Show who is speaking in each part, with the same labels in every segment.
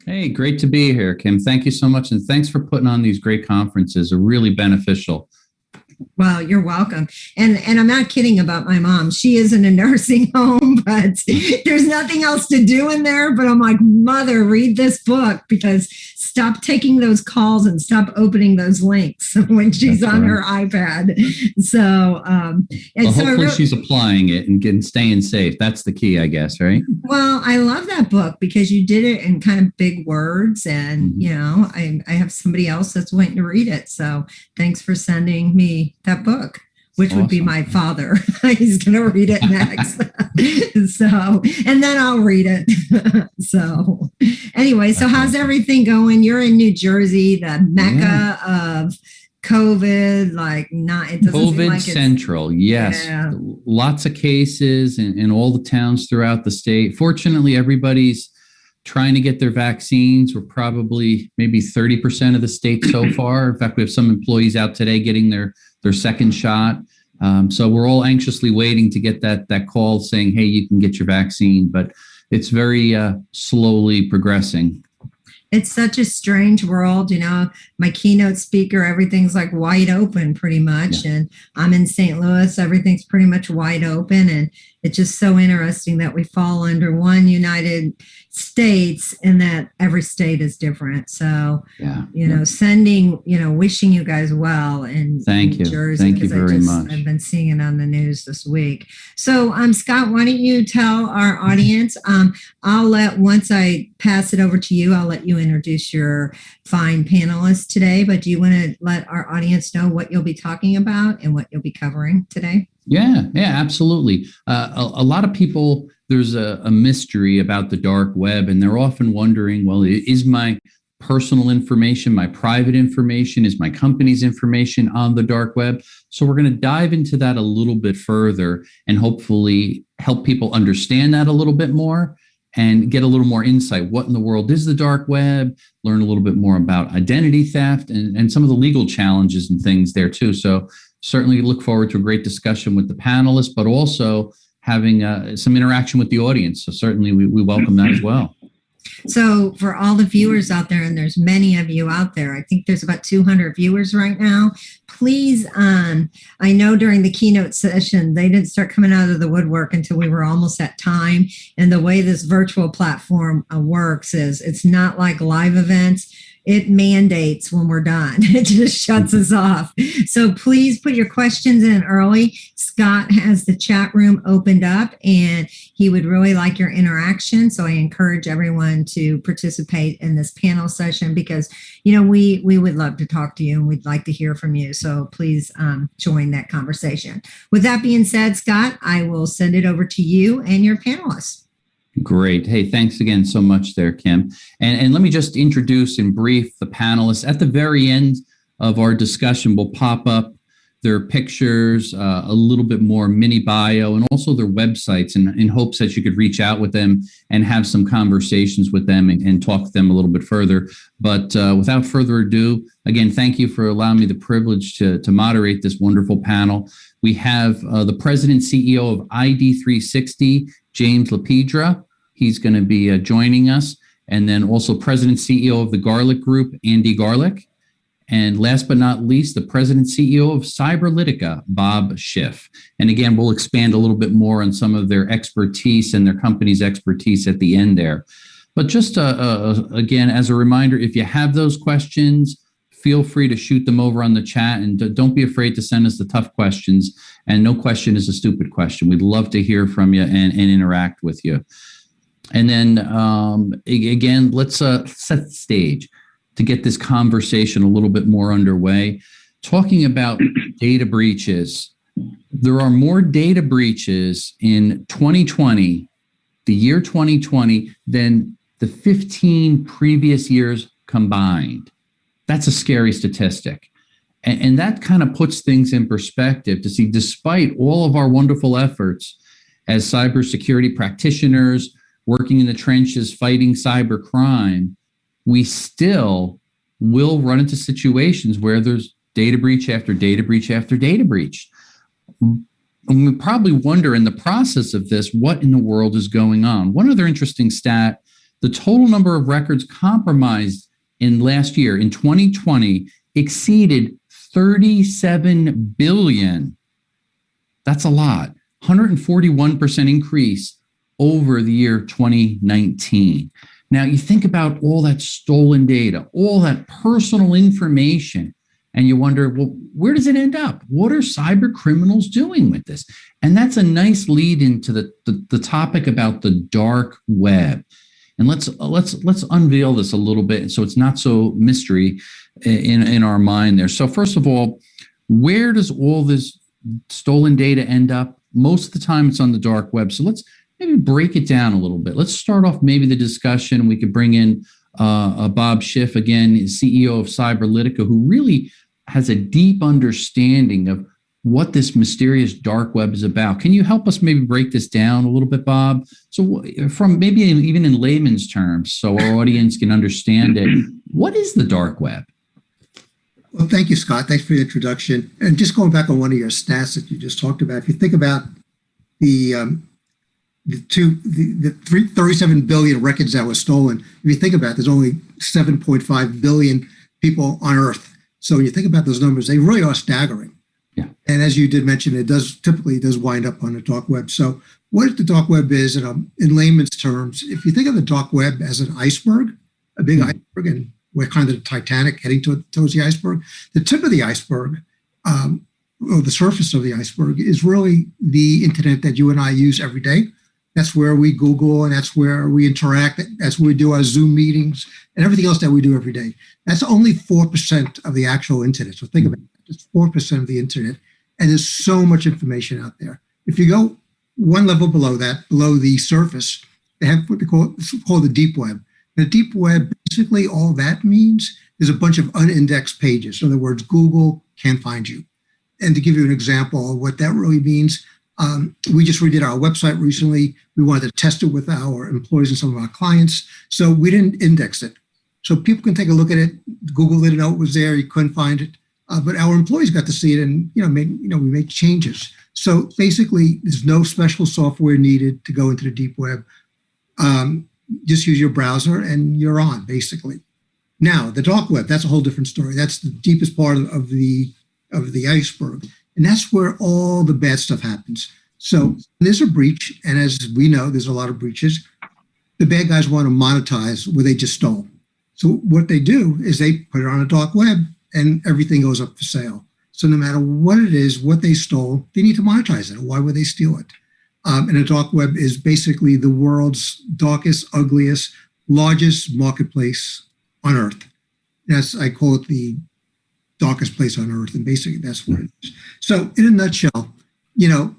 Speaker 1: Hey, great to be here, Kim. Thank you so much. And thanks for putting on these great conferences. They're really beneficial.
Speaker 2: Well, you're welcome. And I'm not kidding about my mom. She is in a nursing home, but there's nothing else to do in there. But I'm like, Mother, read this book, because stop taking those calls and stop opening those links when she's on her iPad. So,
Speaker 1: hopefully she's applying it and staying safe. That's the key, I guess, right?
Speaker 2: Well, I love that book because you did it in kind of big words, and I have somebody else that's waiting to read it. So thanks for sending me that book, which would be my father. He's going to read it next. So, and then I'll read it. So anyway, so how's everything going? You're in New Jersey, the mecca of COVID, it doesn't
Speaker 1: COVID
Speaker 2: seem like
Speaker 1: central. Yes. Yeah. Lots of cases in all the towns throughout the state. Fortunately, everybody's trying to get their vaccines. We're probably maybe 30% of the state so far. In fact, we have some employees out today getting their second shot. So we're all anxiously waiting to get that call saying, hey, you can get your vaccine, but it's very slowly progressing.
Speaker 2: It's such a strange world, my keynote speaker, everything's like wide open pretty much. Yeah. And I'm in St. Louis, everything's pretty much wide open. And it's just so interesting that we fall under one United States and that every state is different. So, sending, wishing you guys well in New Jersey.
Speaker 1: Thank you very much.
Speaker 2: I've been seeing it on the news this week. So, Scott, why don't you tell our audience, once I pass it over to you, I'll let you introduce your fine panelists today. But do you want to let our audience know what you'll be talking about and what you'll be covering today?
Speaker 1: Yeah, absolutely. A lot of people, there's a mystery about the dark web, and they're often wondering, well, is my personal information, my private information, is my company's information on the dark web? So we're going to dive into that a little bit further and hopefully help people understand that a little bit more and get a little more insight. What in the world is the dark web? Learn a little bit more about identity theft and some of the legal challenges and things there too. So certainly look forward to a great discussion with the panelists, but also having some interaction with the audience. So certainly we welcome that as well.
Speaker 2: So for all the viewers out there, and there's many of you out there, I think there's about 200 viewers right now. Please, I know during the keynote session, they didn't start coming out of the woodwork until we were almost at time. And the way this virtual platform works is it's not like live events. It mandates when we're done. It just shuts us off. So please put your questions in early. Scott has the chat room opened up and he would really like your interaction. So I encourage everyone to participate in this panel session because, we would love to talk to you and we'd like to hear from you. So please join that conversation. With that being said, Scott, I will send it over to you and your panelists.
Speaker 1: Great. Hey, thanks again so much there, Kim. And let me just introduce in brief the panelists. At the very end of our discussion, we'll pop up their pictures, a little bit more mini bio, and also their websites in hopes that you could reach out with them and have some conversations with them and talk to them a little bit further. But without further ado, again, thank you for allowing me the privilege to moderate this wonderful panel. We have the President and CEO of ID360, James LaPiedra. He's going to be joining us. And then also President and CEO of the Garlick Group, Andy Garlick. And last but not least, the President and CEO of Cyberlitica, Bob Schiff. And again, we'll expand a little bit more on some of their expertise and their company's expertise at the end there. But just again, as a reminder, if you have those questions, feel free to shoot them over on the chat and don't be afraid to send us the tough questions. And no question is a stupid question. We'd love to hear from you and interact with you. And then again, let's set the stage to get this conversation a little bit more underway. Talking about data breaches, there are more data breaches in 2020, the year 2020, than the 15 previous years combined. That's a scary statistic. And that kind of puts things in perspective to see, despite all of our wonderful efforts as cybersecurity practitioners, working in the trenches, fighting cyber crime, we still will run into situations where there's data breach after data breach after data breach. And we probably wonder in the process of this, what in the world is going on? One other interesting stat the total number of records compromised in last year, in 2020, exceeded 37 billion. That's a lot. 141% increase over the year 2019. Now, you think about all that stolen data, all that personal information, and you wonder, well, where does it end up? What are cyber criminals doing with this? And that's a nice lead into the topic about the dark web. And let's unveil this a little bit so it's not so mystery in our mind there. So first of all, where does all this stolen data end up? Most of the time it's on the dark web. So let's maybe break it down a little bit. Let's start off maybe the discussion. We could bring in Bob Schiff, again, CEO of Cyberlitica, who really has a deep understanding of what this mysterious dark web is about. Can you help us maybe break this down a little bit, Bob? So from maybe even in layman's terms, so our audience can understand it, what is the dark web?
Speaker 3: Well, thank you, Scott. Thanks for the introduction. And just going back on one of your stats that you just talked about, if you think about the 37 billion records that were stolen, if you think about it, there's only 7.5 billion people on Earth. So when you think about those numbers, they really are staggering.
Speaker 1: Yeah.
Speaker 3: And as you did mention, it typically does wind up on the dark web. So what the dark web is, in layman's terms, if you think of the dark web as an iceberg, a big iceberg, and we're kind of the Titanic heading towards the iceberg, the tip of the iceberg, or the surface of the iceberg, is really the internet that you and I use every day. That's where we Google, and that's where we interact. That's where we do our Zoom meetings and everything else that we do every day. That's only 4% of the actual internet. So think about it. It's 4% of the internet. And there's so much information out there. If you go one level below that, below the surface, they have what they call the deep web. The deep web, basically all that means is a bunch of unindexed pages. In other words, Google can't find you. And to give you an example of what that really means, we just redid our website recently. We wanted to test it with our employees and some of our clients. So we didn't index it. So people can take a look at it. Google didn't know it was there. You couldn't find it. But our employees got to see it, and we made changes. So basically, there's no special software needed to go into the deep web. Just use your browser, and you're on, basically. Now, the dark web, that's a whole different story. That's the deepest part of the iceberg. And that's where all the bad stuff happens. So there's a breach, and as we know, there's a lot of breaches. The bad guys want to monetize what they just stole. So what they do is they put it on a dark web, and everything goes up for sale. So no matter what it is, what they stole, they need to monetize it. Why would they steal it? And the dark web is basically the world's darkest, ugliest, largest marketplace on Earth. I call it the darkest place on Earth, and basically that's what it is. So in a nutshell,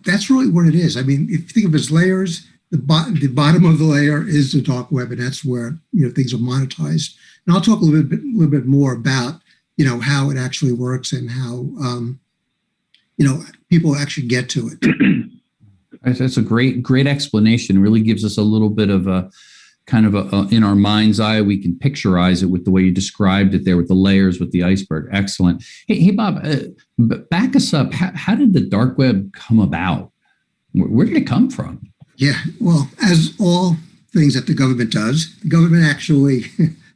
Speaker 3: that's really what it is. I mean, if you think of it as layers, the bottom of the layer is the dark web, and that's where things are monetized. And I'll talk a little bit more about how it actually works and how people actually get to it.
Speaker 1: That's a great explanation. It really gives us a little bit of a kind of in our mind's eye, we can picturize it with the way you described it there, with the layers, with the iceberg. Excellent. Hey Bob, back us up. How did the dark web come about? Where did it come from?
Speaker 3: Yeah, well, as all things that the government does, the government actually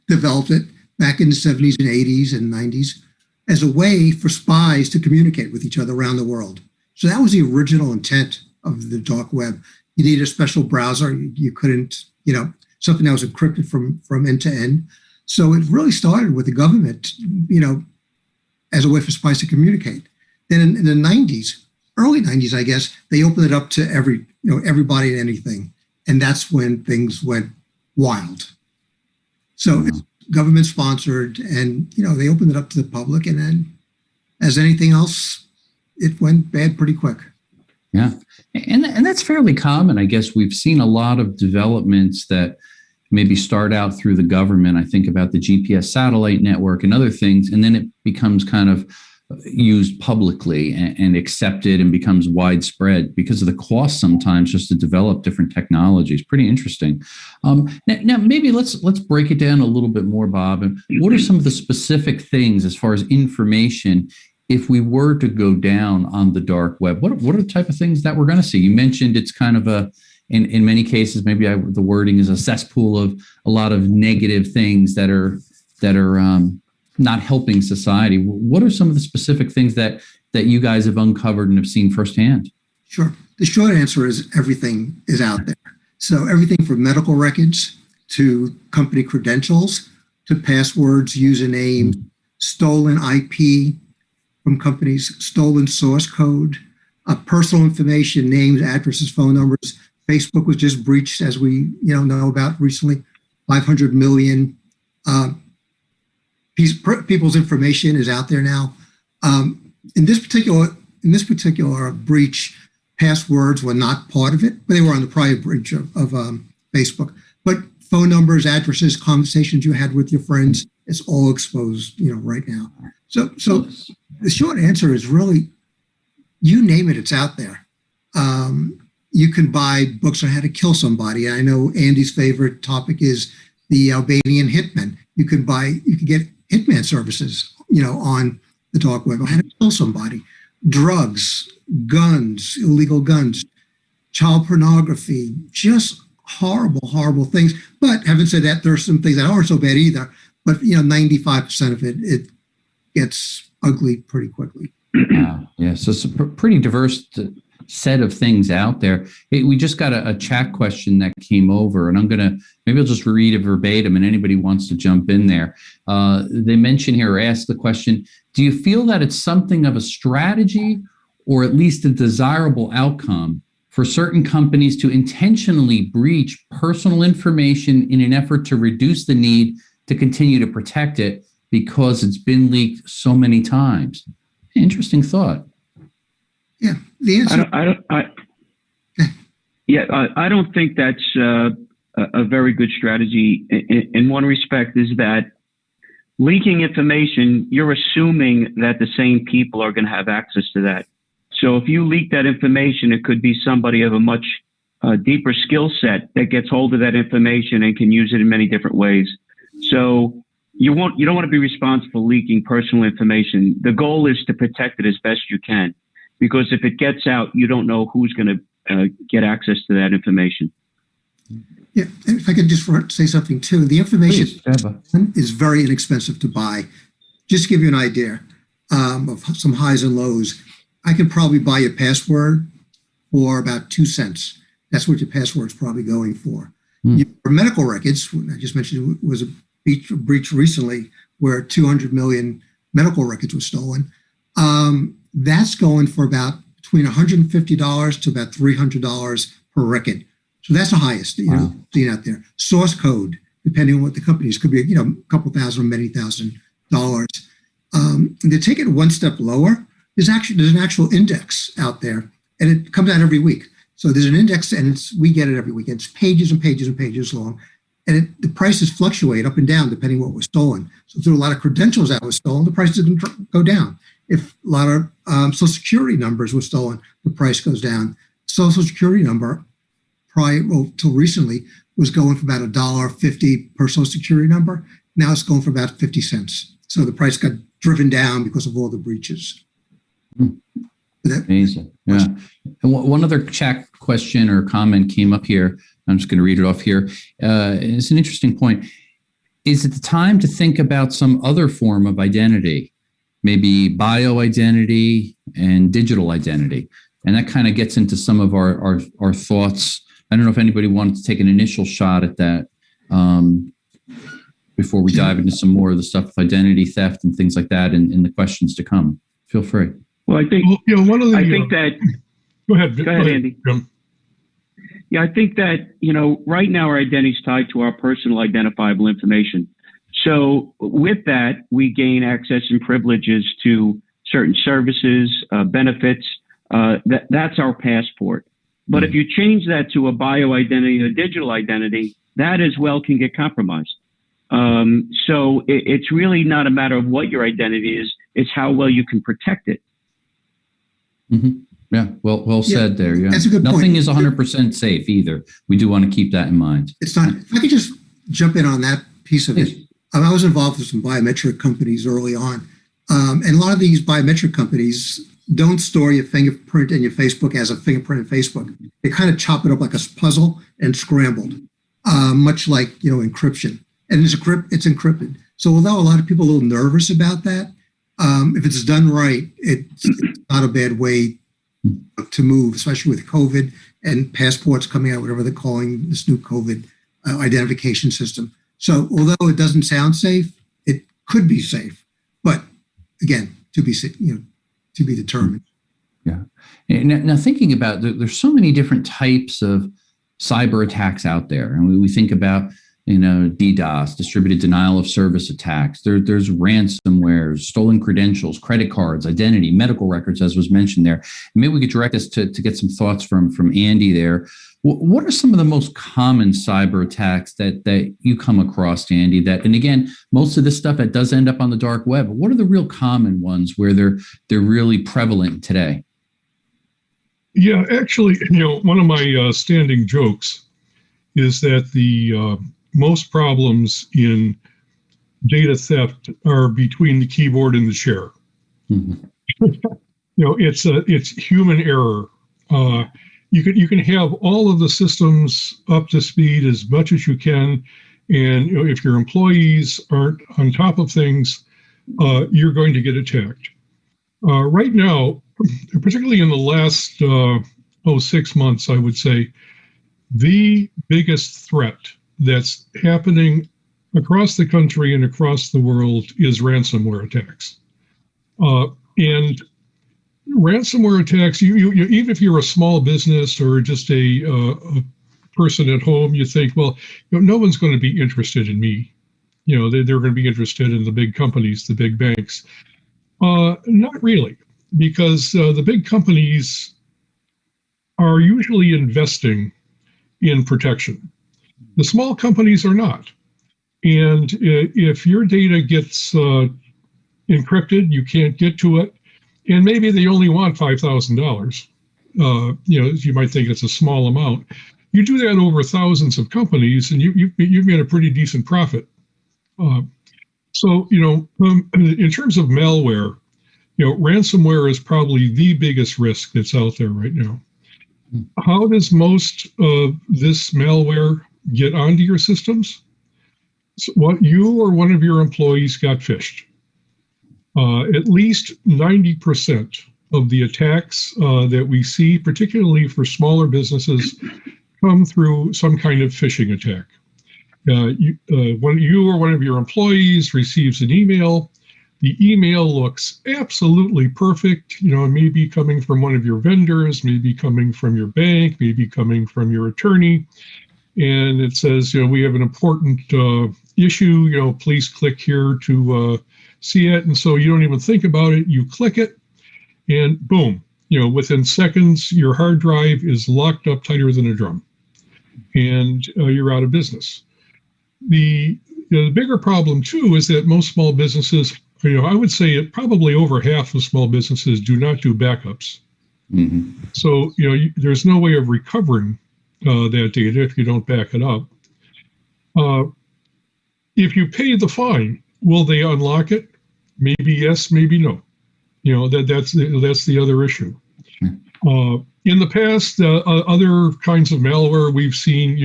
Speaker 3: developed it back in the 70s and 80s and 90s as a way for spies to communicate with each other around the world. So that was the original intent of the dark web. You need a special browser. You couldn't, something that was encrypted from end to end. So it really started with the government, as a way for spies to communicate. Then in the 90s, early 90s, I guess, they opened it up to everybody and anything. And that's when things went wild. So it's government sponsored, and, they opened it up to the public. And then, as anything else, it went bad pretty quick.
Speaker 1: Yeah. And that's fairly common. I guess we've seen a lot of developments that maybe start out through the government. I think about the GPS satellite network and other things, and then it becomes kind of used publicly and accepted and becomes widespread because of the cost sometimes just to develop different technologies. Pretty interesting. Now maybe let's break it down a little bit more, Bob. And what are some of the specific things as far as information if we were to go down on the dark web? What are the type of things that we're going to see? You mentioned it's kind of in many cases, maybe the wording is a cesspool of a lot of negative things that are not helping society. What are some of the specific things that you guys have uncovered and have seen firsthand?
Speaker 3: Sure. The short answer is everything is out there. So everything from medical records to company credentials to passwords, usernames, stolen IP from companies, stolen source code, personal information, names, addresses, phone numbers. Facebook was just breached, as we know about recently. 500 million people's information is out there now. In this particular breach, passwords were not part of it, but they were on the prior breach of Facebook. But phone numbers, addresses, conversations you had with your friends, it's all exposed, right now. So the short answer is really, you name it, it's out there. You can buy books on how to kill somebody. I know Andy's favorite topic is the Albanian hitman. You can get hitman services, on the dark web on how to kill somebody. Drugs, guns, illegal guns, child pornography, just horrible, horrible things. But having said that, there are some things that aren't so bad either. But 95% of it gets ugly pretty quickly.
Speaker 1: Wow. Yeah. So it's a pretty diverse set of things out there. Hey, we just got a chat question that came over, and maybe I'll just read it verbatim, and anybody wants to jump in there. They mention here, or ask the question, do you feel that it's something of a strategy or at least a desirable outcome for certain companies to intentionally breach personal information in an effort to reduce the need to continue to protect it because it's been leaked so many times? Interesting thought.
Speaker 3: Yeah, the answer.
Speaker 4: I don't think that's a very good strategy. In one respect, is that leaking information, you're assuming that the same people are going to have access to that. So if you leak that information, it could be somebody of a much deeper skill set that gets hold of that information and can use it in many different ways. So you don't want to be responsible for leaking personal information. The goal is to protect it as best you can, because if it gets out, you don't know who's going to get access to that information.
Speaker 3: Yeah, and if I could just say something too, the information is very inexpensive to buy. Just to give you an idea of some highs and lows, I could probably buy a password for about 2 cents. That's what your password's probably going for. Your medical records, I just mentioned, was a breach recently where 200 million medical records were stolen. That's going for about between $150 to about $300 per record. So that's the highest seen out there. Source code, depending on what the company is, could be a couple thousand or many $1,000s. And to take it one step lower, there's an actual index out there, and it comes out every week. So there's an index, and we get it every week. It's pages and pages and pages long, and the prices fluctuate up and down depending on what was stolen. So if there are a lot of credentials that was stolen, the price didn't go down. If a lot of Social Security numbers were stolen, the price goes down. Social Security number, till recently, was going for about $1.50 per Social Security number. Now it's going for about 50 cents. So the price got driven down because of all the breaches.
Speaker 1: Amazing. Yeah. And one other chat question or comment came up here. I'm just going to read it off here. It's an interesting point. Is it the time to think about some other form of identity? Maybe bio identity and digital identity. And that kind of gets into some of our thoughts. I don't know if anybody wanted to take an initial shot at that before we dive into some more of the stuff with identity theft and things like that in the questions to come. Feel free.
Speaker 4: Well, I think
Speaker 5: one of the.
Speaker 4: I think that.
Speaker 5: Go ahead,
Speaker 4: Andy.
Speaker 5: Jim.
Speaker 4: Yeah, I think that right now our identity is tied to our personal identifiable information. So with that, we gain access and privileges to certain services, benefits. That's our passport. But if you change that to a bio identity or digital identity, that as well can get compromised. So it's really not a matter of what your identity is; it's how well you can protect it.
Speaker 1: Mm-hmm. Yeah, well said there. Yeah,
Speaker 3: that's a good point.
Speaker 1: Nothing is 100% safe either. We do want to keep that in mind.
Speaker 3: It's not. If I could just jump in on that piece of it. I was involved with some biometric companies early on, and a lot of these biometric companies don't store your fingerprint in your Facebook as a fingerprint in Facebook. They kind of chop it up like a puzzle and scrambled, much like, encryption. And it's encrypted. So although a lot of people are a little nervous about that, if it's done right, it's not a bad way to move, especially with COVID and passports coming out, whatever they're calling this new COVID identification system. So although it doesn't sound safe, it could be safe. But again, to be determined.
Speaker 1: Yeah. Now thinking about, there's so many different types of cyber attacks out there. And we think about, DDoS, distributed denial of service attacks. There's ransomware, stolen credentials, credit cards, identity, medical records, as was mentioned there. Maybe we could direct us to get some thoughts from Andy there. What are some of the most common cyber attacks that you come across, Andy? And again, most of this stuff that does end up on the dark web. What are the real common ones where they're really prevalent today?
Speaker 5: Yeah, actually, one of my standing jokes is that the most problems in data theft are between the keyboard and the chair. Mm-hmm. It's human error. You can have all of the systems up to speed as much as you can, and if your employees aren't on top of things, you're going to get attacked. Right now, particularly in the last 6 months, I would say the biggest threat that's happening across the country and across the world is ransomware attacks. And ransomware attacks, you even if you're a small business or just a person at home, you think, well, no one's going to be interested in me. They're going to be interested in the big companies, the big banks. Not really, because the big companies are usually investing in protection. The small companies are not. And if your data gets encrypted, you can't get to it, and maybe they only want $5,000. You might think it's a small amount. You do that over thousands of companies, and you've made a pretty decent profit. So in terms of malware, ransomware is probably the biggest risk that's out there right now. How does most of this malware get onto your systems? So what you or one of your employees got phished. At least 90% of the attacks that we see, particularly for smaller businesses, come through some kind of phishing attack. When you or one of your employees receives an email, the email looks absolutely perfect. Maybe coming from one of your vendors, maybe coming from your bank, maybe coming from your attorney. And it says, we have an important issue, please click here to see it. And so you don't even think about it. You click it and boom, within seconds, your hard drive is locked up tighter than a drum and you're out of business. The bigger problem too is that most small businesses, I would say probably over half of small businesses do not do backups. Mm-hmm. So, there's no way of recovering that data if you don't back it up. If you pay the fine, will they unlock it? Maybe yes, maybe no. That's the other issue. In the past, other kinds of malware we've seen,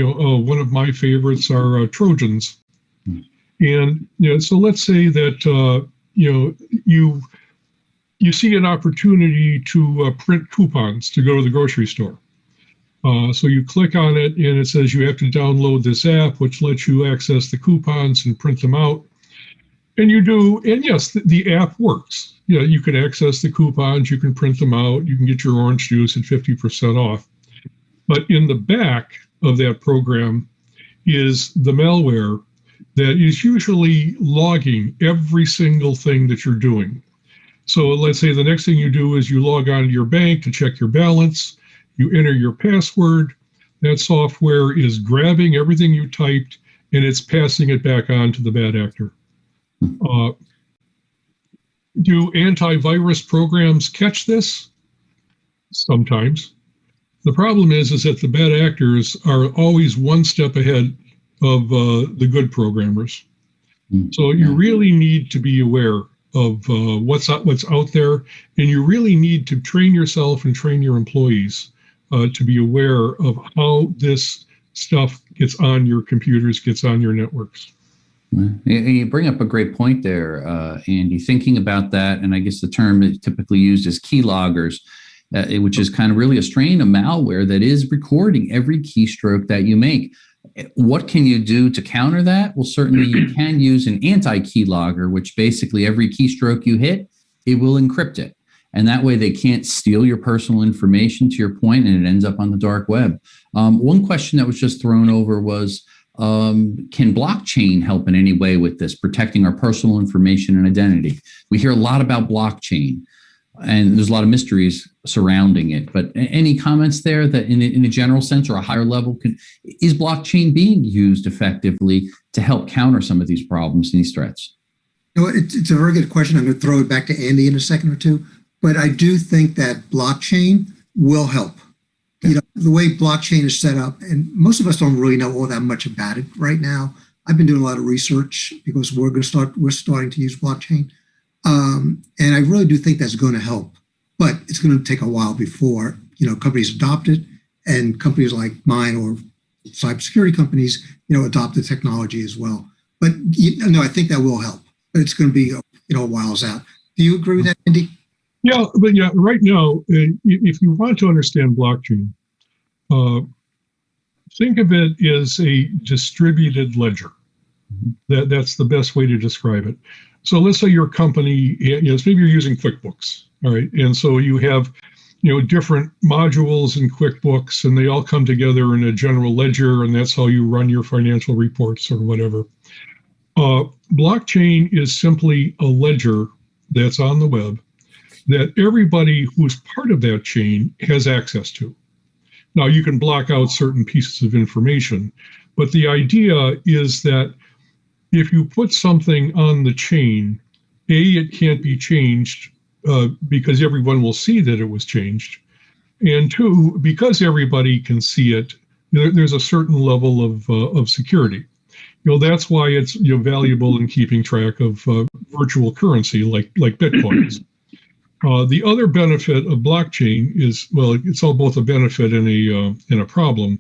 Speaker 5: one of my favorites are Trojans. And so let's say that you see an opportunity to print coupons to go to the grocery store. So you click on it and it says you have to download this app, which lets you access the coupons and print them out. And you do, and yes, the app works. You can access the coupons, you can print them out, you can get your orange juice at 50% off. But in the back of that program is the malware that is usually logging every single thing that you're doing. So let's say the next thing you do is you log on to your bank to check your balance. You enter your password. That software is grabbing everything you typed and it's passing it back on to the bad actor. Do antivirus programs catch this? Sometimes. The problem is that the bad actors are always one step ahead of the good programmers. So you really need to be aware of what's out there, and you really need to train yourself and train your employees to be aware of how this stuff gets on your computers, gets on your networks.
Speaker 1: You bring up a great point there, Andy, thinking about that, and I guess the term is typically used as keyloggers, which is kind of really a strain of malware that is recording every keystroke that you make. What can you do to counter that? Well, certainly you can use an anti-keylogger, which basically every keystroke you hit, it will encrypt it. And that way they can't steal your personal information, to your point, and it ends up on the dark web. One question that was just thrown over was, can blockchain help in any way with this, protecting our personal information and identity? We hear a lot about blockchain, and there's a lot of mysteries surrounding it. But any comments there that in a general sense or a higher level, is blockchain being used effectively to help counter some of these problems and these threats?
Speaker 3: You know, it's a very good question. I'm going to throw it back to Andy in a second or two. But I do think that blockchain will help. You know, the way blockchain is set up, and most of us don't really know all that much about it right now. I've been doing a lot of research because we're starting to use blockchain. And I really do think that's going to help, but it's going to take a while before, you know, companies adopt it, and companies like mine or cybersecurity companies, you know, adopt the technology as well. But no, I think that will help, but it's going to be, you know, a while's out. Do you agree with that, Andy?
Speaker 5: Yeah, but yeah, right now, if you want to understand blockchain, think of it as a distributed ledger. That's the best way to describe it. So let's say your company, you know, maybe you're using QuickBooks, all right? And so you have, you know, different modules in QuickBooks, and they all come together in a general ledger, and that's how you run your financial reports or whatever. Blockchain is simply a ledger that's on the web that everybody who's part of that chain has access to. Now, you can block out certain pieces of information, but the idea is that if you put something on the chain, A, it can't be changed because everyone will see that it was changed. And two, because everybody can see it, there's a certain level of security. You know, that's why it's, you know, valuable in keeping track of virtual currency like Bitcoins. The other benefit of blockchain is, well, it's all both a benefit and a problem,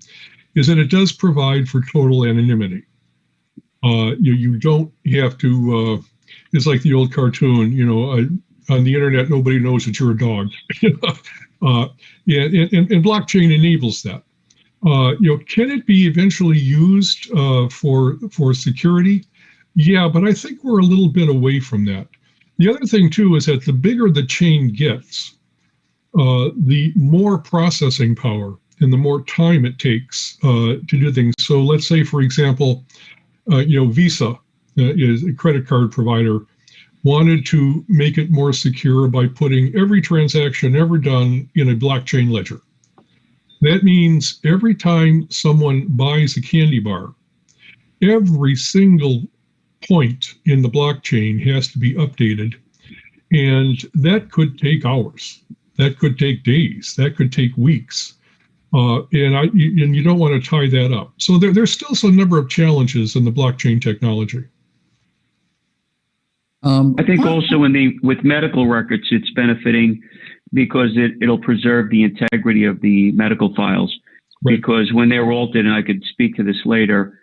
Speaker 5: is that it does provide for total anonymity. You don't have to, it's like the old cartoon, you know, on the internet, nobody knows that you're a dog. And blockchain enables that. You know, can it be eventually used for security? Yeah, but I think we're a little bit away from that. The other thing, too, is that the bigger the chain gets, the more processing power and the more time it takes to do things. So let's say, for example, you know, Visa is a credit card provider, wanted to make it more secure by putting every transaction ever done in a blockchain ledger. That means every time someone buys a candy bar, every single point in the blockchain has to be updated. And that could take hours. That could take days. That could take weeks. And you don't want to tie that up. So there's still some number of challenges in the blockchain technology.
Speaker 4: I think also with medical records, it's benefiting because it'll preserve the integrity of the medical files. Right. Because when they're altered, and I could speak to this later,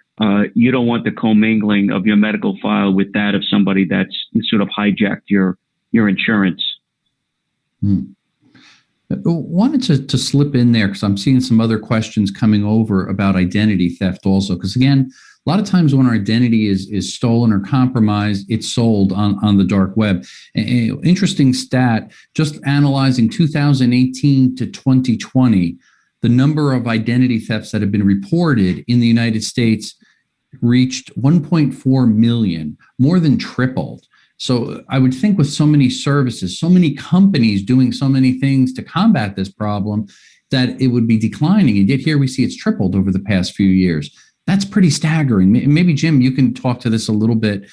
Speaker 4: you don't want the commingling of your medical file with that of somebody that's sort of hijacked your insurance.
Speaker 1: Wanted to slip in there because I'm seeing some other questions coming over about identity theft also. Because again, a lot of times when our identity is stolen or compromised, it's sold on the dark web. Interesting stat, just analyzing 2018 to 2020, the number of identity thefts that have been reported in the United States reached 1.4 million, more than tripled. So I would think with so many services, so many companies doing so many things to combat this problem, that it would be declining. And yet here we see it's tripled over the past few years. That's pretty staggering. Maybe, Jim, you can talk to this a little bit.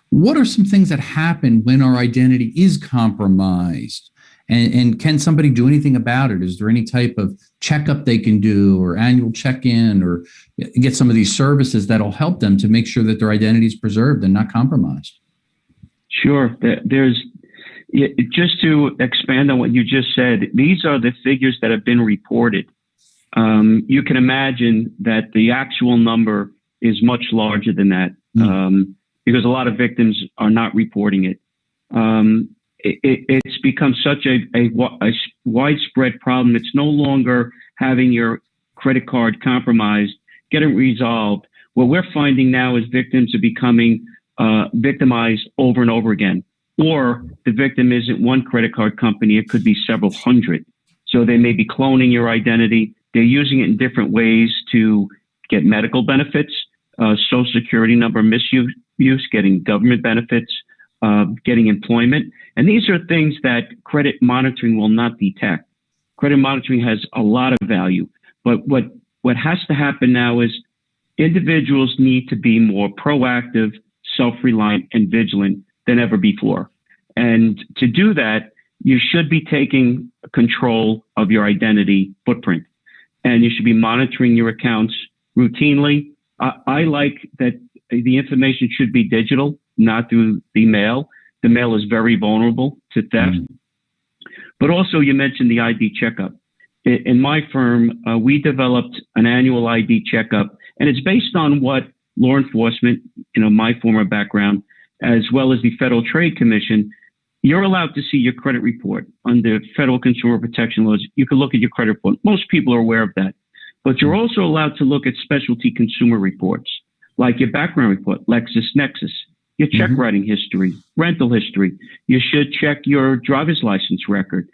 Speaker 1: What are some things that happen when our identity is compromised? And can somebody do anything about it? Is there any type of checkup they can do or annual check-in or get some of these services that'll help them to make sure that their identity is preserved and not compromised?
Speaker 4: Sure. Just to expand on what you just said, these are the figures that have been reported. You can imagine that the actual number is much larger than that, because a lot of victims are not reporting it. It's become such a widespread problem. It's no longer having your credit card compromised, get it resolved. What we're finding now is victims are becoming victimized over and over again. Or the victim isn't one credit card company, it could be several hundred. So they may be cloning your identity. They're using it in different ways to get medical benefits, social security number misuse, getting government benefits, getting employment. And these are things that credit monitoring will not detect. Credit monitoring has a lot of value. But what has to happen now is individuals need to be more proactive, self-reliant, and vigilant than ever before. And to do that, you should be taking control of your identity footprint. And you should be monitoring your accounts routinely. I like that the information should be digital, not through the mail. The mail is very vulnerable to theft. But also, you mentioned the ID checkup. In my firm, we developed an annual ID checkup, and it's based on what law enforcement, my former background, as well as the Federal Trade Commission, you're allowed to see your credit report under federal consumer protection laws. You can look at your credit report. Most people are aware of that. But you're also allowed to look at specialty consumer reports, like your background report, LexisNexis, your check writing history, rental history. You should check your driver's license record,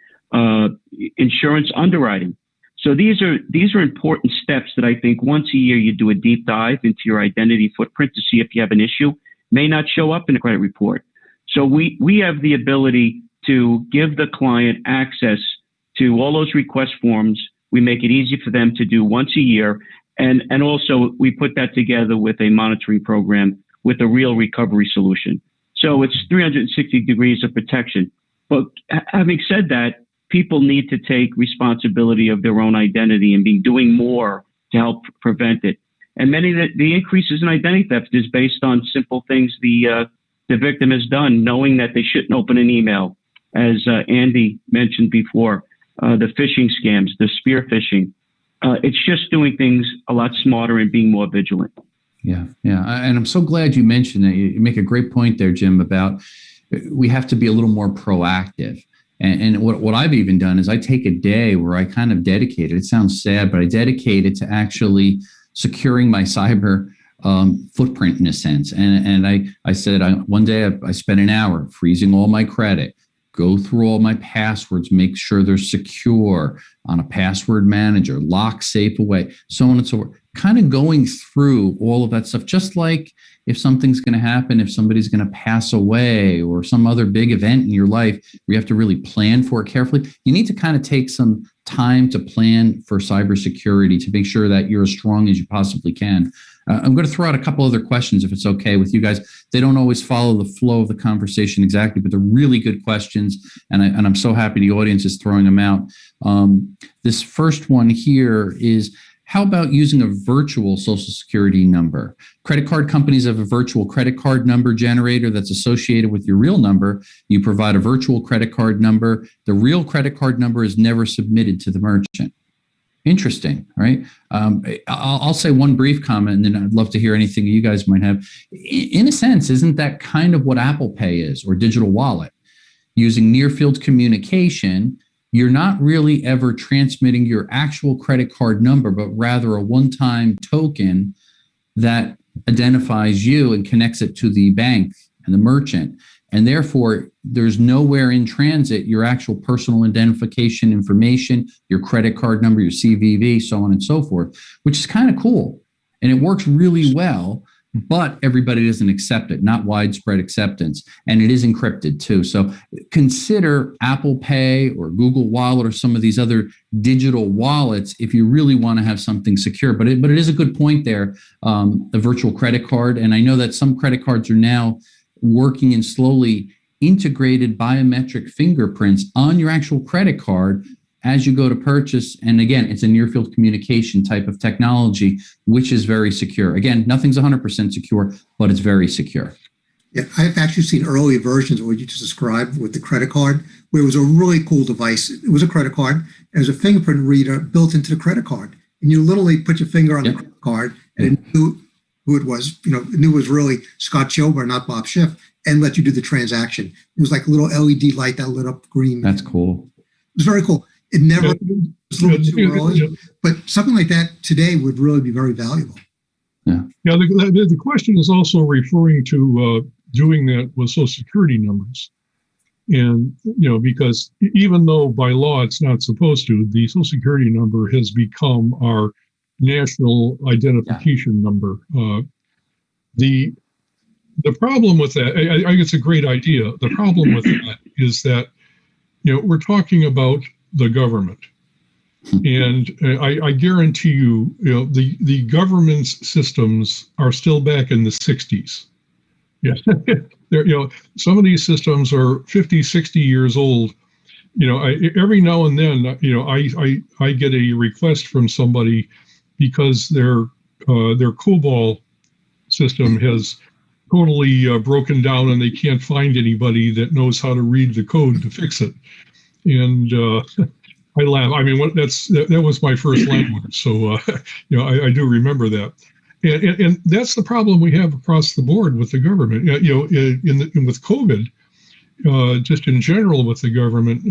Speaker 4: insurance underwriting. So these are important steps that I think once a year you do a deep dive into your identity footprint to see if you have an issue. May not show up in a credit report. So we have the ability to give the client access to all those request forms. We make it easy for them to do once a year. And also we put that together with a monitoring program with a real recovery solution. So it's 360 degrees of protection. But having said that, people need to take responsibility of their own identity and be doing more to help prevent it. And many of the increases in identity theft is based on simple things the victim has done, knowing that they shouldn't open an email, as Andy mentioned before, the phishing scams, the spear phishing. It's just doing things a lot smarter and being more vigilant.
Speaker 1: Yeah. And I'm so glad you mentioned that. You make a great point there, Jim, about we have to be a little more proactive. And what I've even done is I take a day where I kind of dedicate it. It sounds sad, but I dedicate it to actually securing my cyber footprint in a sense. And I said, one day I spent an hour freezing all my credit, go through all my passwords, make sure they're secure on a password manager, lock safe away, so on and so forth. Kind of going through all of that stuff, just like if something's going to happen, if somebody's going to pass away or some other big event in your life, where you have to really plan for it carefully. You need to kind of take some time to plan for cybersecurity to make sure that you're as strong as you possibly can. I'm going to throw out a couple other questions if it's okay with you guys. They don't always follow the flow of the conversation exactly, but they're really good questions, and I'm so happy the audience is throwing them out. This first one here is, how about using a virtual social security number? Credit card companies have a virtual credit card number generator that's associated with your real number. You provide a virtual credit card number. The real credit card number is never submitted to the merchant. Interesting, right? I'll say one brief comment, and then I'd love to hear anything you guys might have. In a sense, isn't that kind of what Apple Pay is, or digital wallet? Using near-field communication, you're not really ever transmitting your actual credit card number, but rather a one-time token that identifies you and connects it to the bank and the merchant. And therefore, there's nowhere in transit your actual personal identification information, your credit card number, your CVV, so on and so forth, which is kind of cool. And it works really well, but everybody doesn't accept it, not widespread acceptance. And it is encrypted too. So consider Apple Pay or Google Wallet or some of these other digital wallets if you really want to have something secure. But it is a good point there, the virtual credit card. And I know that some credit cards are now working in slowly integrated biometric fingerprints on your actual credit card as you go to purchase. And again, it's a near field communication type of technology, which is very secure. Again, nothing's 100% secure, but it's very secure.
Speaker 3: Yeah, I've actually seen early versions of what you just described with the credit card, where it was a really cool device. It was a credit card, and there was a fingerprint reader built into the credit card. And you literally put your finger on the credit card, and it knew who it was. You know, it knew it was really Scott Schober, not Bob Schiff, and let you do the transaction. It was like a little LED light that lit up green.
Speaker 1: That's cool.
Speaker 3: It was very cool. It never it was a little too early, but something like that today would really be very valuable.
Speaker 5: Yeah. The question is also referring to doing that with Social Security numbers. And, because even though by law it's not supposed to, the Social Security number has become our national identification number. The problem with that, I think it's a great idea. The problem with that is that, we're talking about the government. And I guarantee you, the government's systems are still back in the 60s. Yeah, some of these systems are 50, 60 years old. Every now and then, I get a request from somebody because their COBOL system has totally broken down and they can't find anybody that knows how to read the code to fix it. And I laugh. I mean, that was my first language, so I do remember that. And that's the problem we have across the board with the government. With COVID, just in general with the government,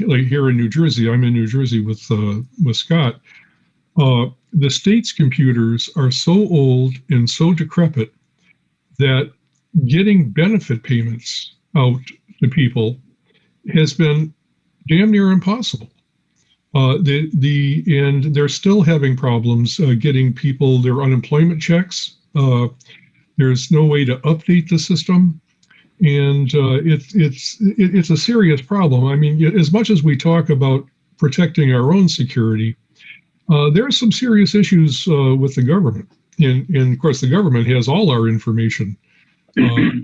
Speaker 5: like here in New Jersey, I'm in New Jersey with Scott. The state's computers are so old and so decrepit that getting benefit payments out to people has been damn near impossible. And they're still having problems getting people their unemployment checks. There's no way to update the system, and it's a serious problem. I mean, as much as we talk about protecting our own security, there are some serious issues with the government, and of course, the government has all our information,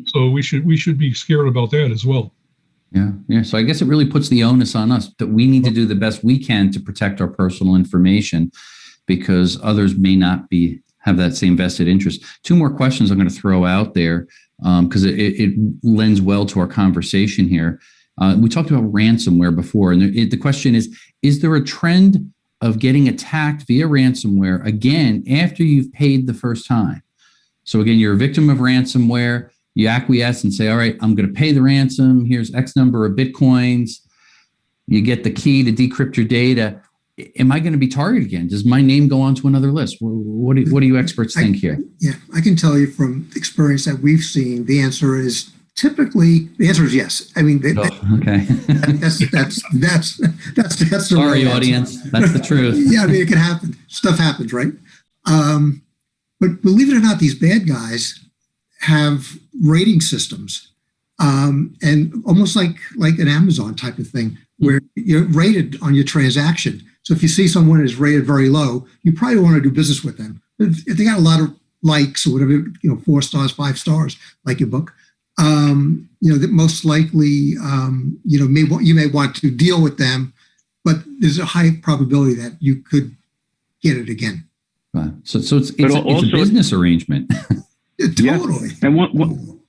Speaker 5: so we should be scared about that as well.
Speaker 1: Yeah. So I guess it really puts the onus on us that we need to do the best we can to protect our personal information, because others may not have that same vested interest. Two more questions I'm going to throw out there because it lends well to our conversation here. We talked about ransomware before, and the question is there a trend of getting attacked via ransomware again after you've paid the first time? So again, you're a victim of ransomware. You acquiesce and say, all right, I'm going to pay the ransom. Here's X number of Bitcoins. You get the key to decrypt your data. Am I going to be targeted again? Does my name go onto another list? What do you experts think here?
Speaker 3: Yeah, I can tell you from experience that we've seen, the answer is yes. I mean,
Speaker 1: okay.
Speaker 3: that's the
Speaker 1: sorry, audience. That's the truth.
Speaker 3: Yeah, I mean, it can happen. Stuff happens, right? But believe it or not, these bad guys have rating systems, and almost like an Amazon type of thing, where you're rated on your transaction. So if you see someone is rated very low, you probably want to do business with them. If they got a lot of likes or whatever, 4 stars, 5 stars, like your book, that most likely, you may want to deal with them, but there's a high probability that you could get it again.
Speaker 1: Right. So it's a business arrangement.
Speaker 3: Totally.
Speaker 4: Yeah. And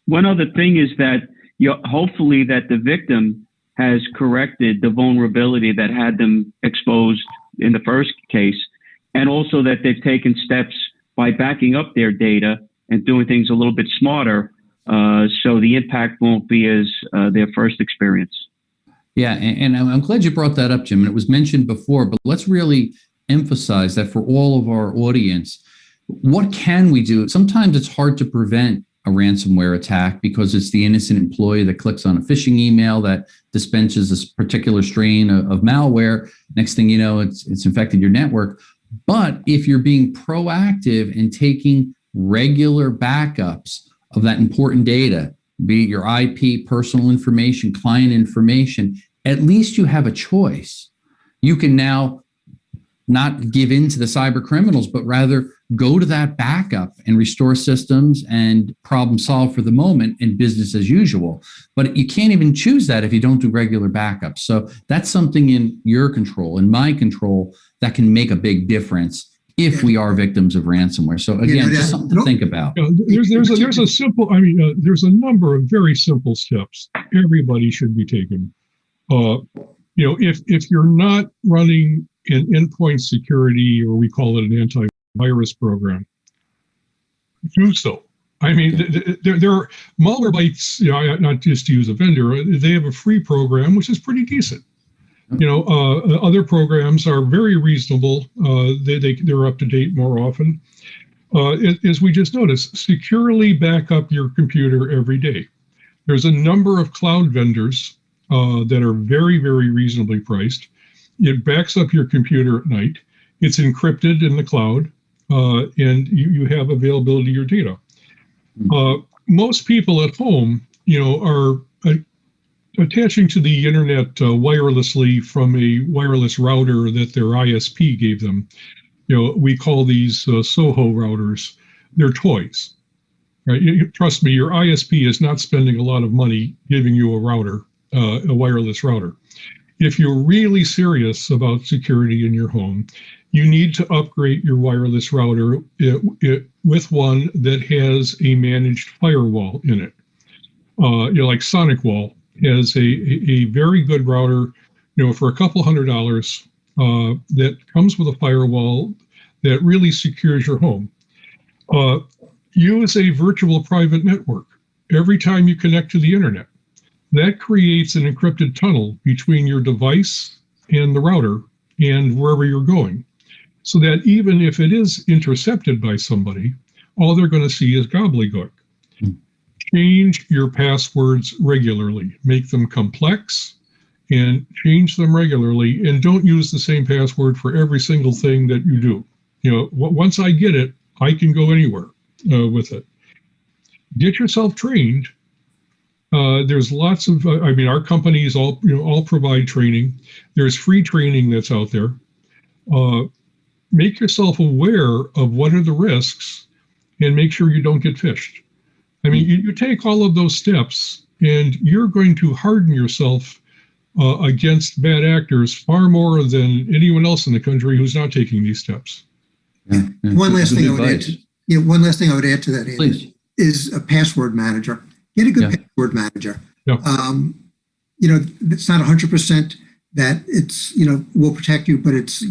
Speaker 4: one other thing is that hopefully that the victim has corrected the vulnerability that had them exposed in the first case, and also that they've taken steps by backing up their data and doing things a little bit smarter, so the impact won't be as their first experience.
Speaker 1: Yeah, and I'm glad you brought that up, Jim. And it was mentioned before, but let's really emphasize that for all of our audience. What can we do? Sometimes it's hard to prevent a ransomware attack because it's the innocent employee that clicks on a phishing email that dispenses this particular strain of malware. Next thing you know, it's infected your network. But if you're being proactive and taking regular backups of that important data, be it your IP, personal information, client information, at least you have a choice. You can now not give in to the cyber criminals, but rather go to that backup and restore systems and problem solve for the moment and business as usual. But you can't even choose that if you don't do regular backups. So that's something in your control, in my control, that can make a big difference if we are victims of ransomware. So again, just something to think about.
Speaker 5: There's a simple, there's a number of very simple steps everybody should be taking. If you're not running an endpoint security, or we call it an antivirus program, do so. There are Malwarebytes, not just to use a vendor, they have a free program, which is pretty decent. Other programs are very reasonable. They're up to date more often. As we just noticed, securely back up your computer every day. There's a number of cloud vendors that are very, very reasonably priced. It backs up your computer at night. It's encrypted in the cloud, and you have availability of your data. Most people at home, are attaching to the internet wirelessly from a wireless router that their ISP gave them. We call these SOHO routers. They're toys, right? Trust me, your ISP is not spending a lot of money giving you a router, a wireless router. If you're really serious about security in your home, you need to upgrade your wireless router with one that has a managed firewall in it. Like SonicWall has a very good router, for a couple $100 that comes with a firewall that really secures your home. Use a virtual private network every time you connect to the internet. That creates an encrypted tunnel between your device and the router and wherever you're going, so that even if it is intercepted by somebody, all they're going to see is gobbledygook. Change your passwords regularly. Make them complex and change them regularly, and don't use the same password for every single thing that you do. Once I get it, I can go anywhere with it. Get yourself trained. There's lots of, our companies all provide training. There's free training that's out there. Make yourself aware of what are the risks and make sure you don't get phished. You take all of those steps and you're going to harden yourself against bad actors far more than anyone else in the country who's not taking these steps.
Speaker 3: One last thing I would add to that, Andy, is a password manager. Get a good password manager.
Speaker 5: Yeah.
Speaker 3: It's not 100% that it's, will protect you, but it's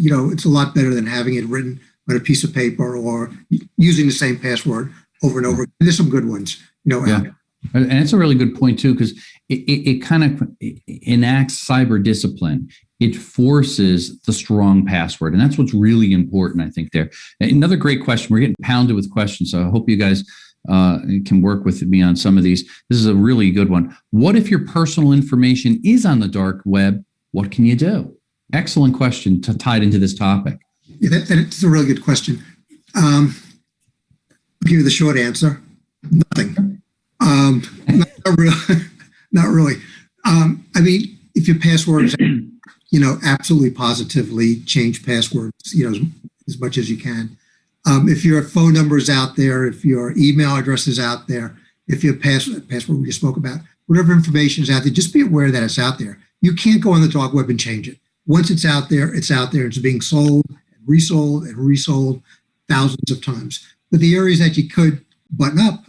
Speaker 3: a lot better than having it written on a piece of paper or using the same password over and over. And there's some good ones,
Speaker 1: And it's a really good point too, because it kind of enacts cyber discipline. It forces the strong password. And that's what's really important, I think, there. Another great question. We're getting pounded with questions, so I hope you guys can work with me on some of these. This is a really good one. What if your personal information is on the dark web? What can you do? Excellent question tied into this topic.
Speaker 3: Yeah, that's a really good question. I'll give you the short answer. Nothing. Not really. If your password is, absolutely positively change passwords, as much as you can. If your phone number is out there, if your email address is out there, if your password we just spoke about, whatever information is out there, just be aware that it's out there. You can't go on the dark web and change it. Once it's out there, it's out there. It's being sold and resold thousands of times. But the areas that you could button up.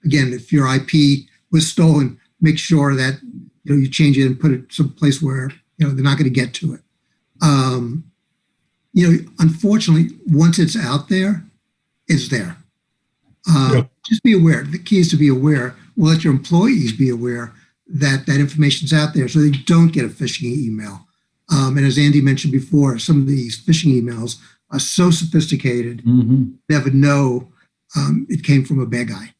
Speaker 3: Again, if your IP was stolen, make sure that you change it and put it someplace where they're not going to get to it. Unfortunately, once it's out there, it's there. Just be aware. The key is to be aware. We'll let your employees be aware that information's out there so they don't get a phishing email. And as Andy mentioned before, some of these phishing emails are so sophisticated, you never know it came from a bad guy.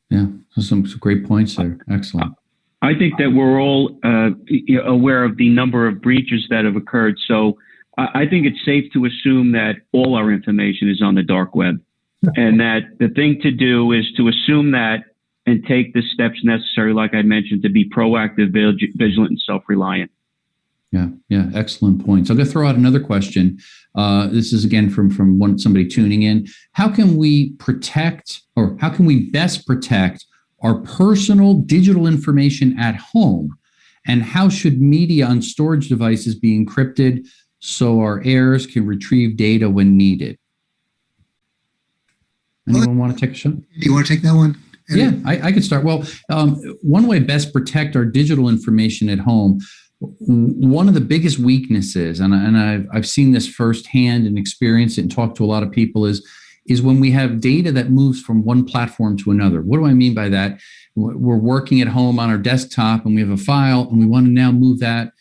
Speaker 1: Yeah, some great points there. Excellent.
Speaker 4: I think that we're all aware of the number of breaches that have occurred. So I think it's safe to assume that all our information is on the dark web, and that the thing to do is to assume that and take the steps necessary, like I mentioned, to be proactive, vigilant, and self-reliant.
Speaker 1: Yeah, excellent points. I'm going to throw out another question. This is again from somebody tuning in. How can we best protect our personal digital information at home? And how should media on storage devices be encrypted so our heirs can retrieve data when needed. Anyone want to take a shot?
Speaker 3: Do you want to take that one?
Speaker 1: Yeah, I could start. Well, one way best protect our digital information at home, one of the biggest weaknesses, and I've seen this firsthand and experienced it and talked to a lot of people, is when we have data that moves from one platform to another. What do I mean by that? We're working at home on our desktop and we have a file and we want to now move that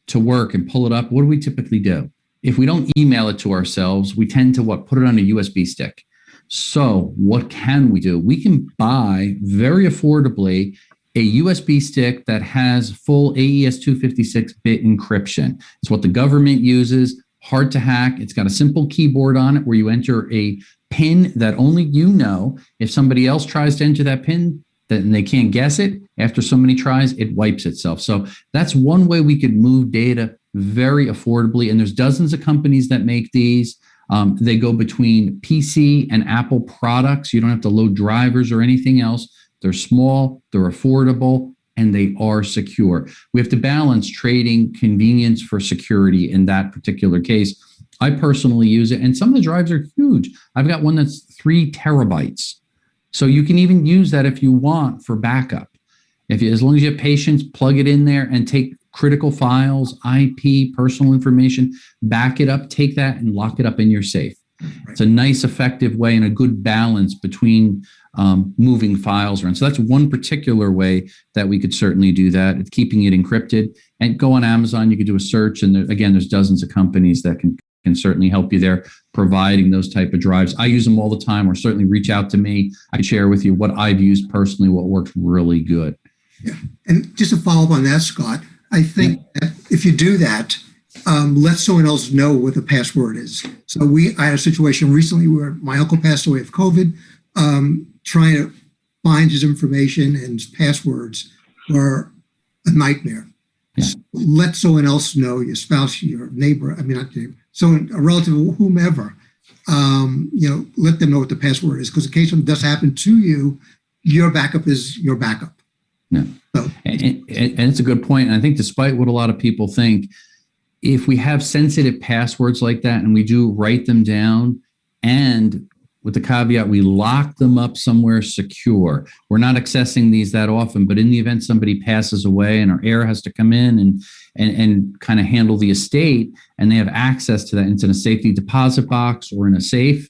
Speaker 1: to work and pull it up. What do we typically do? If we don't email it to ourselves, we tend to put it on a USB stick. So what can we do? We can buy very affordably a USB stick that has full AES 256-bit encryption. It's what the government uses, hard to hack. It's got a simple keyboard on it where you enter a PIN that only you know. If somebody else tries to enter that PIN, then they can't guess it. After so many tries, it wipes itself. So that's one way we could move data very affordably. And there's dozens of companies that make these. They go between PC and Apple products. You don't have to load drivers or anything else. They're small, they're affordable, and they are secure. We have to balance trading convenience for security in that particular case. I personally use it, and some of the drives are huge. I've got one that's 3 terabytes. So you can even use that if you want for backup. As long as you have patience, plug it in there and take critical files, IP, personal information, back it up, take that and lock it up in your safe. Right. It's a nice, effective way and a good balance between moving files around. So that's one particular way that we could certainly do that. It's keeping it encrypted. And go on Amazon, you could do a search. And there's dozens of companies that can certainly help you there, providing those type of drives. I use them all the time, or certainly reach out to me. I can share with you what I've used personally, what works really good.
Speaker 3: Yeah. And just to follow up on that, Scott, I think that if you do that, let someone else know what the password is. So I had a situation recently where my uncle passed away of COVID, trying to find his information and his passwords were a nightmare. Yeah. So let someone else know, your spouse, your neighbor, not your neighbor, someone, a relative, whomever, let them know what the password is, because in case something does happen to you, your backup is your backup.
Speaker 1: Yeah. So, and it's a good point. And I think despite what a lot of people think, if we have sensitive passwords like that and we do write them down, and with the caveat, we lock them up somewhere secure. We're not accessing these that often, but in the event somebody passes away and our heir has to come in and kind of handle the estate, and they have access to that, it's in a safety deposit box or in a safe,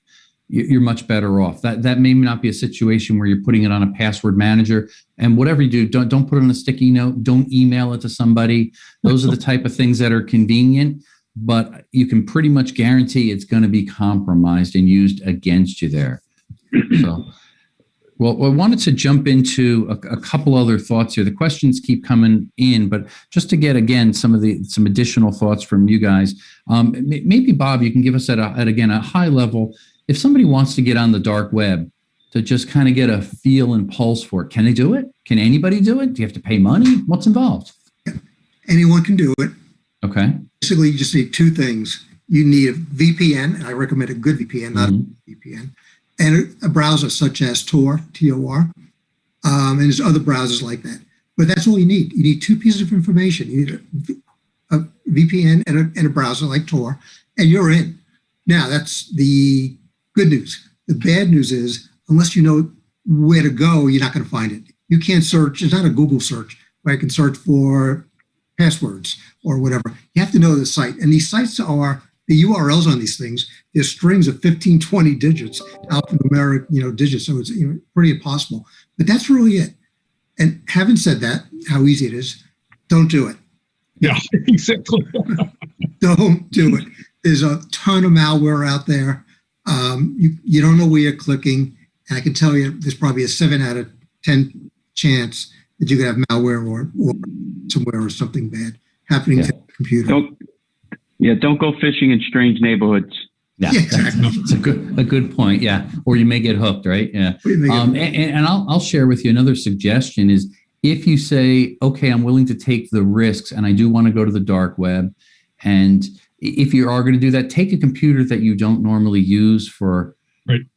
Speaker 1: you're much better off. That may not be a situation where you're putting it on a password manager. And whatever you do, don't put it on a sticky note. Don't email it to somebody. Those are the type of things that are convenient, but you can pretty much guarantee it's going to be compromised and used against you there. So, well, I wanted to jump into a couple other thoughts here. The questions keep coming in, but just to get, again, some additional thoughts from you guys. Maybe, Bob, you can give us at a high level, if somebody wants to get on the dark web to just kind of get a feel and pulse for it, can they do it? Can anybody do it? Do you have to pay money? What's involved?
Speaker 3: Yeah. Anyone can do it.
Speaker 1: Okay.
Speaker 3: Basically, you just need 2 things. You need a VPN, and I recommend a good VPN, not a VPN, and a browser such as Tor, T-O-R, and there's other browsers like that. But that's all you need. You need 2 pieces of information. You need a VPN and a browser like Tor, and you're in. Now, that's the good news. The bad news is, unless you know where to go, you're not going to find it. You can't search. It's not a Google search where I can search for passwords or whatever. You have to know the site. And these sites are, the URLs on these things, there's strings of 15, 20 digits, alphanumeric, digits. So it's pretty impossible. But that's really it. And having said that, how easy it is, don't do it.
Speaker 5: Yeah, exactly.
Speaker 3: Don't do it. There's a ton of malware out there. You don't know where you're clicking. And I can tell you there's probably a 7 out of 10 chance that you could have malware or somewhere or something bad happening to the computer.
Speaker 4: Don't go fishing in strange neighborhoods.
Speaker 1: Yeah, exactly. It's a good point. Yeah, or you may get hooked, right? Yeah. And I'll share with you another suggestion is, if you say, okay, I'm willing to take the risks and I do want to go to the dark web, and if you are going to do that, take a computer that you don't normally use for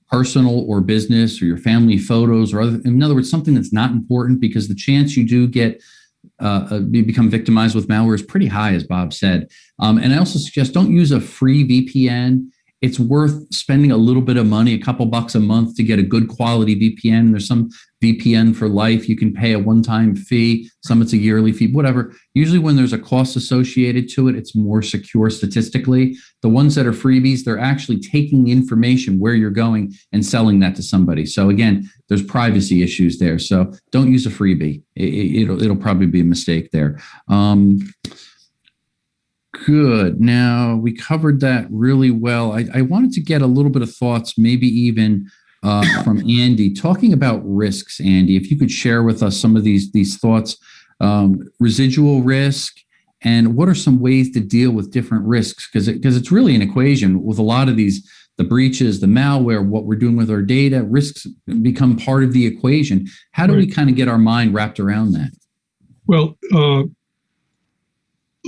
Speaker 1: personal or business or your family photos or other. In other words, something that's not important, because the chance you do get become victimized with malware is pretty high, as Bob said. And I also suggest don't use a free VPN. It's worth spending a little bit of money, a couple bucks a month, to get a good quality VPN. There's some VPN for life. You can pay a one-time fee. Some it's a yearly fee, whatever. Usually when there's a cost associated to it, it's more secure statistically. The ones that are freebies, they're actually taking the information where you're going and selling that to somebody. So again, there's privacy issues there. So don't use a freebie. It'll probably be a mistake there. Good. Now, we covered that really well. I wanted to get a little bit of thoughts, maybe even from Andy, talking about risks. Andy, if you could share with us some of these thoughts, residual risk, and what are some ways to deal with different risks? Because it's really an equation with a lot of these, the breaches, the malware, what we're doing with our data, risks become part of the equation. How do we kind of get our mind wrapped around that?
Speaker 5: Well,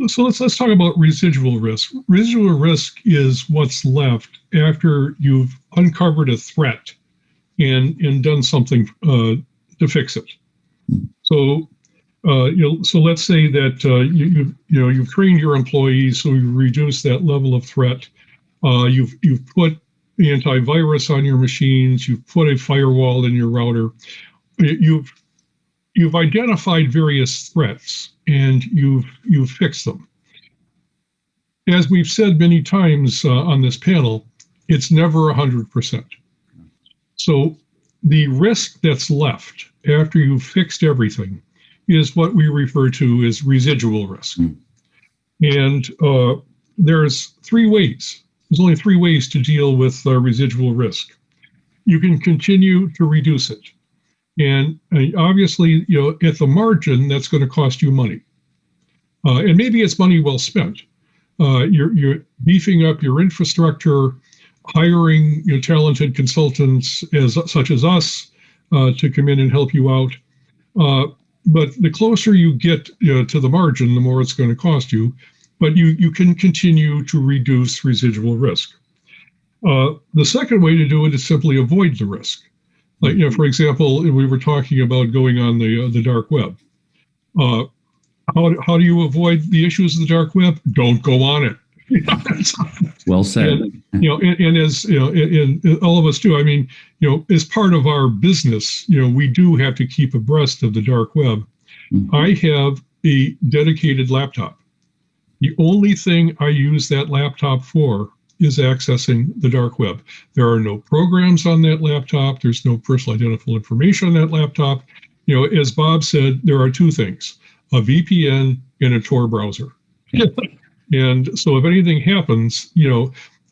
Speaker 5: so let's talk about residual risk. Residual risk is what's left after you've uncovered a threat and done something to fix it. So so let's say that you've trained your employees, so you reduce that level of threat. You've put antivirus on your machines. You've put a firewall in your router. You've identified various threats and you've fixed them. As we've said many times on this panel, it's never 100%. So the risk that's left after you've fixed everything is what we refer to as residual risk. And there's three ways. There's only three ways to deal with residual risk. You can continue to reduce it. And obviously, at the margin, that's going to cost you money. And maybe it's money well spent. You're beefing up your infrastructure, hiring talented consultants such as us to come in and help you out. But the closer you get to the margin, the more it's going to cost you. But you can continue to reduce residual risk. The second way to do it is simply avoid the risk. Like, for example, we were talking about going on the dark web. How do you avoid the issues of the dark web? Don't go on it.
Speaker 1: Well said.
Speaker 5: And as all of us do. I mean, as part of our business, we do have to keep abreast of the dark web. Mm-hmm. I have a dedicated laptop. The only thing I use that laptop for is accessing the dark web. There are no programs on that laptop. There's no personal identifiable information on that laptop. As Bob said, there are two things: a VPN and a Tor browser. Yeah. And so if anything happens,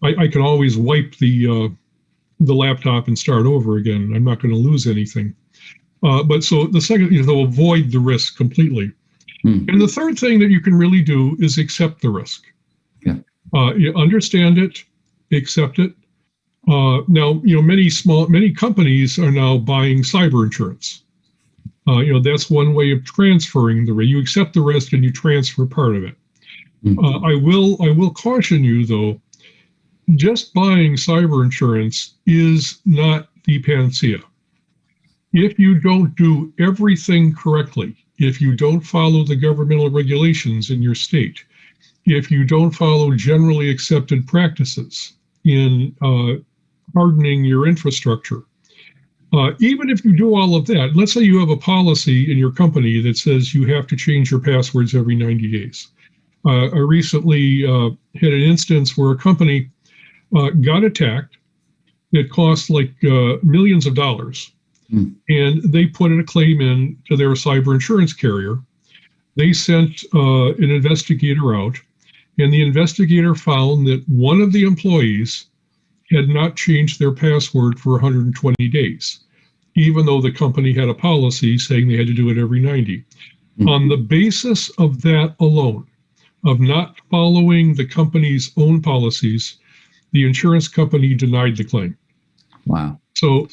Speaker 5: I can always wipe the laptop and start over again. I'm not going to lose anything. But so the second, they'll avoid the risk completely. And the third thing that you can really do is accept the risk. Yeah. You understand it, accept it. Now, many companies are now buying cyber insurance. That's one way of transferring the risk. You accept the risk and you transfer part of it. Mm-hmm. I will caution you though, just buying cyber insurance is not the panacea. If you don't do everything correctly, if you don't follow the governmental regulations in your state, if you don't follow generally accepted practices in hardening your infrastructure, even if you do all of that, let's say you have a policy in your company that says you have to change your passwords every 90 days. I recently had an instance where a company got attacked. It cost like millions of dollars. And they put in a claim in to their cyber insurance carrier. They sent an investigator out, and the investigator found that one of the employees had not changed their password for 120 days, even though the company had a policy saying they had to do it every 90. Mm-hmm. On the basis of that alone, of not following the company's own policies, the insurance company denied the claim. Wow. So,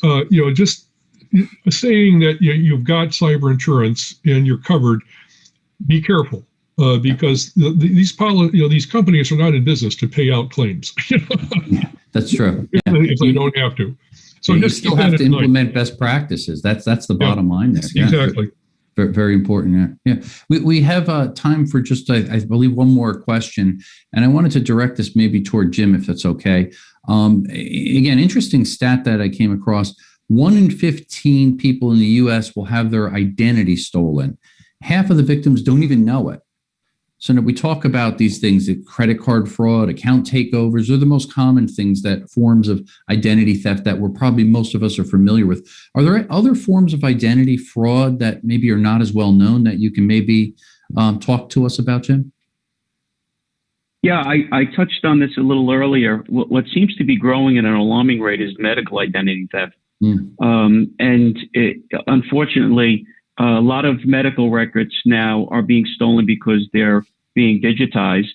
Speaker 5: just saying that you've got cyber insurance and you're covered, be careful because these companies are not in business to pay out claims.
Speaker 1: Yeah, that's true.
Speaker 5: If they don't have to. So
Speaker 1: you still have to implement best practices. That's the bottom line there.
Speaker 5: Yeah, exactly.
Speaker 1: Very, very important. Yeah. We have time for just, I believe, one more question. And I wanted to direct this maybe toward Jim, if that's okay. Again, interesting stat that I came across. 1 in 15 people in the U.S. will have their identity stolen. Half of the victims don't even know it. So now we talk about these things, that credit card fraud, account takeovers are the most common things, that forms of identity theft that we're probably most of us are familiar with. Are there other forms of identity fraud that maybe are not as well known that you can maybe talk to us about, Jim?
Speaker 4: Yeah, I touched on this a little earlier. What seems to be growing at an alarming rate is medical identity theft. Unfortunately, a lot of medical records now are being stolen because they're being digitized,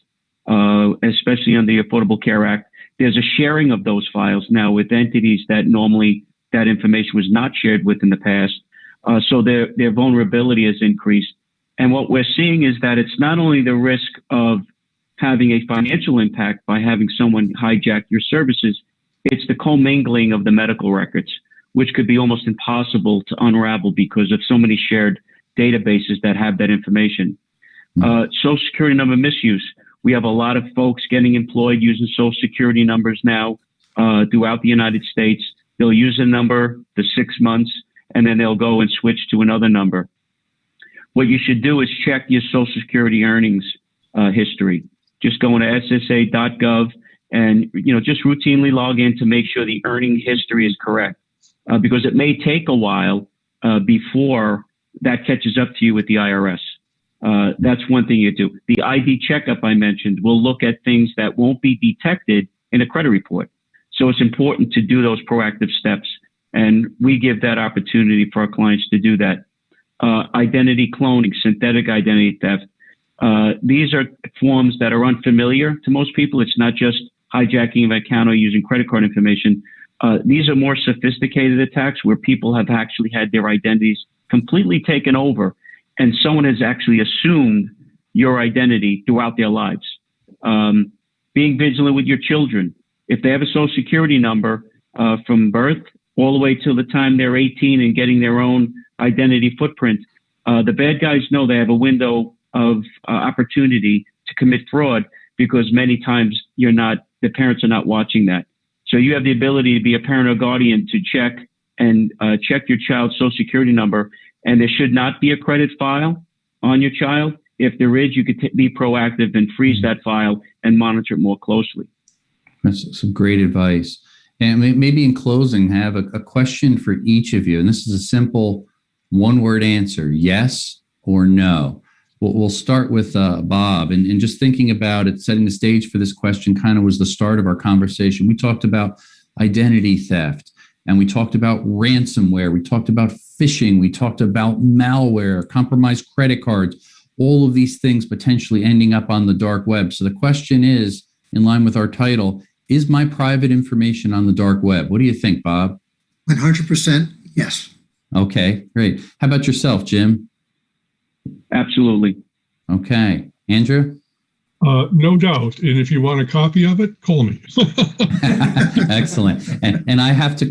Speaker 4: especially under the Affordable Care Act. There's a sharing of those files now with entities that normally that information was not shared with in the past. So their vulnerability has increased. And what we're seeing is that it's not only the risk of having a financial impact by having someone hijack your services, it's the commingling of the medical records, which could be almost impossible to unravel because of so many shared databases that have that information. Social Security number misuse. We have a lot of folks getting employed using Social Security numbers now throughout the United States. They'll use a number for 6 months, and then they'll go and switch to another number. What you should do is check your Social Security earnings history. Just go into ssa.gov and just routinely log in to make sure the earning history is correct. Because it may take a while before that catches up to you with the IRS. That's one thing you do. The ID checkup I mentioned will look at things that won't be detected in a credit report. So it's important to do those proactive steps. And we give that opportunity for our clients to do that. Identity cloning, synthetic identity theft. These are forms that are unfamiliar to most people. It's not just hijacking of an account or using credit card information. These are more sophisticated attacks where people have actually had their identities completely taken over, and someone has actually assumed your identity throughout their lives. Being vigilant with your children. If they have a Social Security number from birth all the way till the time they're 18 and getting their own identity footprint, the bad guys know they have a window of opportunity to commit fraud because many times the parents are not watching that. So you have the ability to be a parent or guardian to check your child's Social Security number, and there should not be a credit file on your child. If there is, you could be proactive and freeze that file and monitor it more closely.
Speaker 1: That's some great advice. And maybe in closing, have a question for each of you. And this is a simple one-word answer, yes or no. We'll start with Bob, and just thinking about it, setting the stage for this question kind of was the start of our conversation. We talked about identity theft, and we talked about ransomware. We talked about phishing. We talked about malware, compromised credit cards, all of these things potentially ending up on the dark web. So the question is, in line with our title, is my private information on the dark web? What do you think, Bob?
Speaker 3: 100% yes.
Speaker 1: Okay, great. How about yourself, Jim?
Speaker 4: Absolutely.
Speaker 1: Okay. Andrew?
Speaker 5: No doubt. And if you want a copy of it, call me.
Speaker 1: Excellent. And I have to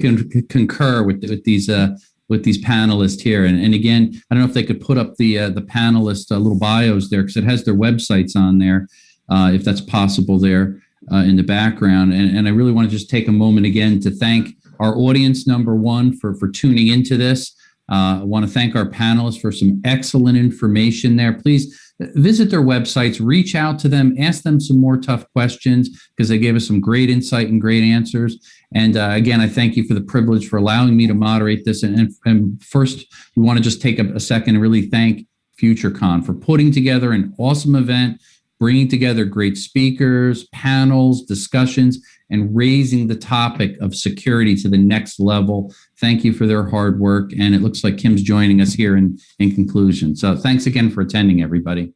Speaker 1: concur with these panelists here. And again, I don't know if they could put up the panelist little bios there, because it has their websites on there, if that's possible there in the background. And I really want to just take a moment again to thank our audience, number one, for tuning into this. I want to thank our panelists for some excellent information there. Please visit their websites, reach out to them, ask them some more tough questions, because they gave us some great insight and great answers. And again, I thank you for the privilege for allowing me to moderate this. And first, we want to just take a second and really thank FutureCon for putting together an awesome event, bringing together great speakers, panels, discussions, and raising the topic of security to the next level. Thank you for their hard work. And it looks like Kim's joining us here in conclusion. So thanks again for attending, everybody.